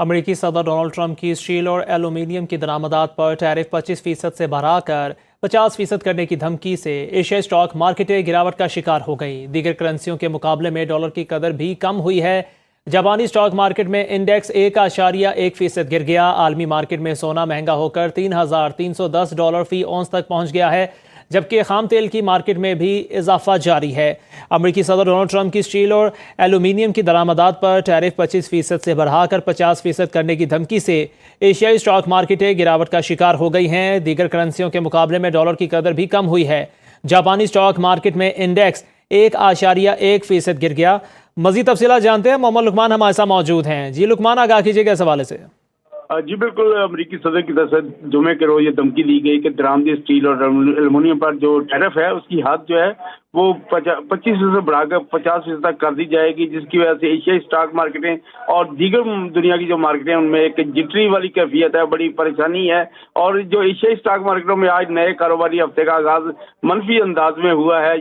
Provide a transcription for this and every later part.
امریکی صدر Donald Trump کی اسٹیل اور ایلومینیم کی درآمدات پر ٹیرف 25% سے بڑھا کر 50% کرنے کی دھمکی سے ایشیائی اسٹاک مارکیٹیں گراوٹ کا شکار ہو گئیں۔ دیگر کرنسیوں کے مقابلے میں ڈالر کی قدر بھی کم ہوئی ہے۔ جاپانی اسٹاک مارکیٹ میں انڈیکس 1.1% گر گیا۔ عالمی مارکیٹ میں سونا مہنگا ہو کر $3,310 فی اونس تک پہنچ گیا ہے، جبکہ خام تیل کی مارکیٹ میں بھی اضافہ جاری ہے۔ امریکی صدر ڈونلڈ ٹرمپ کی اسٹیل اور ایلومینیم کی درآمدات پر ٹیرف 25% سے بڑھا کر 50% کرنے کی دھمکی سے ایشیائی اسٹاک مارکیٹیں گراوٹ کا شکار ہو گئی ہیں۔ دیگر کرنسیوں کے مقابلے میں ڈالر کی قدر بھی کم ہوئی ہے۔ جاپانی اسٹاک مارکیٹ میں انڈیکس 1.1% گر گیا۔ مزید تفصیلات جانتے ہیں، محمد لقمان ہمارے ساتھ موجود ہیں۔ جی لقمان، آگاہ کیجیے گا اس حوالے سے۔ جی بالکل، امریکی صدر کی طرف سے جمعے کے روز یہ دھمکی دی گئی کہ درآمدی اسٹیل اور ایلومینیم پر جو ٹیرف ہے اس کی حد جو ہے وہ 25% سے بڑھا کر 50% تک کر دی جائے گی، جس کی وجہ سے ایشیائی اسٹاک مارکیٹیں اور دیگر دنیا کی جو مارکیٹیں ان میں ایک جٹری والی کیفیت ہے، بڑی پریشانی ہے۔ اور جو ایشیائی اسٹاک مارکیٹوں میں آج نئے کاروباری ہفتے کا آغاز منفی انداز میں ہوا ہے۔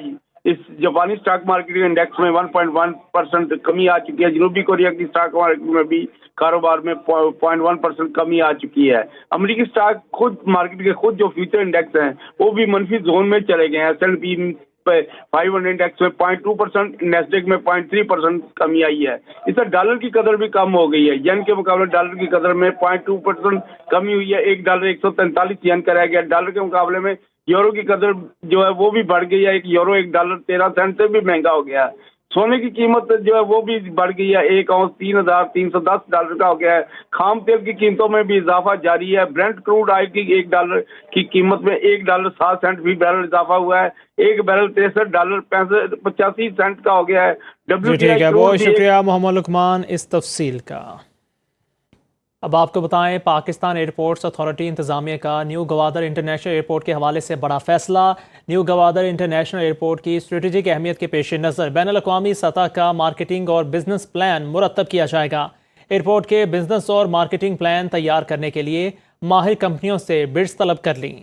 اس جاپانی اسٹاک مارکیٹ انڈیکس میں 1.1% کمی آ چکی ہے۔ جنوبی کوریا کی اسٹاک مارکیٹ میں بھی کاروبار میں 0.1% کمی آ چکی ہے۔ امریکی اسٹاک خود مارکیٹ کے خود جو فیوچر انڈیکس ہیں وہ بھی منفی زون میں چلے گئے ہیں۔ S&P 500 انڈیکس میں 0.2%، نیسڈیک میں 0.3% کمی آئی ہے۔ اس سے ڈالر کی قدر بھی کم ہو گئی ہے۔ ین کے مقابلے ڈالر کی قدر میں 0.2% کمی ہوئی ہے۔ ایک ڈالر 143 ین کا رہ گیا۔ ڈالر کے مقابلے میں یورو کی قدر جو ہے وہ بھی بڑھ گئی ہے۔ ایک یورو $1.13 سے بھی مہنگا ہو گیا ہے۔ سونے کی قیمت جو ہے وہ بھی بڑھ گئی ہے۔ ایک اونس $3,310 کا ہو گیا ہے۔ خام تیل کی قیمتوں میں بھی اضافہ جاری ہے۔ برنٹ کروڈ آئل کی $1 کی قیمت میں $1.07 فی بیرل اضافہ ہوا ہے۔ ایک بیرل $63.85 کا ہو گیا ہے۔ جی ٹھیک ہے، بہت شکریہ محمد لقمان اس تفصیل کا۔ اب آپ کو بتائیں، پاکستان ایئرپورٹس اتھارٹی انتظامیہ کا نیو گوادر انٹرنیشنل ایئرپورٹ کے حوالے سے بڑا فیصلہ۔ نیو گوادر انٹرنیشنل ایئرپورٹ کی اسٹریٹجک اہمیت کے پیش نظر بین الاقوامی سطح کا مارکیٹنگ اور بزنس پلان مرتب کیا جائے گا۔ ایئرپورٹ کے بزنس اور مارکیٹنگ پلان تیار کرنے کے لیے ماہر کمپنیوں سے بڈز طلب کر لیں۔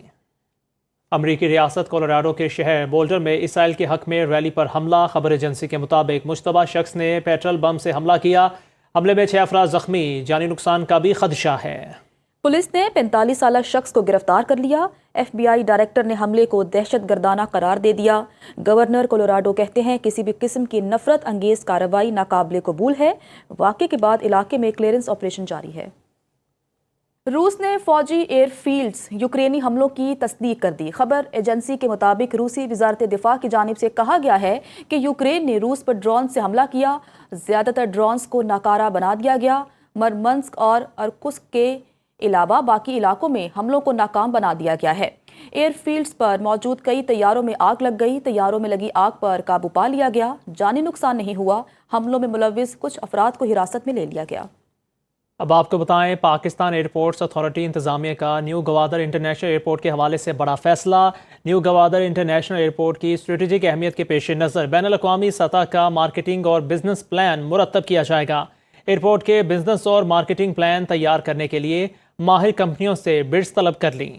امریکی ریاست کولوراڈو کے شہر بولڈر میں اسرائیل کے حق میں ریلی پر حملہ۔ خبر ایجنسی کے مطابق مشتبہ شخص نے پیٹرول بم سے حملہ کیا۔ حملے میں 6 افراد زخمی، جانی نقصان کا بھی خدشہ ہے۔ پولیس نے 45 سالہ شخص کو گرفتار کر لیا۔ FBI ڈائریکٹر نے حملے کو دہشت گردانہ قرار دے دیا۔ گورنر کولوراڈو کہتے ہیں کسی بھی قسم کی نفرت انگیز کارروائی ناقابل قبول ہے۔ واقعے کے بعد علاقے میں کلیئرنس آپریشن جاری ہے۔ روس نے فوجی ایئر فیلڈز یوکرینی حملوں کی تصدیق کر دی۔ خبر ایجنسی کے مطابق روسی وزارت دفاع کی جانب سے کہا گیا ہے کہ یوکرین نے روس پر ڈرون سے حملہ کیا۔ زیادہ تر ڈرونز کو ناکارہ بنا دیا گیا۔ مرمنسک اور ارکوسک کے علاوہ باقی علاقوں میں حملوں کو ناکام بنا دیا گیا ہے۔ ایئر فیلڈز پر موجود کئی طیاروں میں آگ لگ گئی۔ طیاروں میں لگی آگ پر قابو پا لیا گیا۔ جانی نقصان نہیں ہوا۔ حملوں میں ملوث کچھ افراد کو حراست میں لے لیا گیا۔ اب آپ کو بتائیں، پاکستان ایئرپورٹس اتھارٹی انتظامیہ کا نیو گوادر انٹرنیشنل ایئرپورٹ کے حوالے سے بڑا فیصلہ۔ نیو گوادر انٹرنیشنل ایئرپورٹ کی اسٹریٹجک اہمیت کے پیش نظر بین الاقوامی سطح کا مارکیٹنگ اور بزنس پلان مرتب کیا جائے گا۔ ایئرپورٹ کے بزنس اور مارکیٹنگ پلان تیار کرنے کے لیے ماہر کمپنیوں سے بڈز طلب کر لیں۔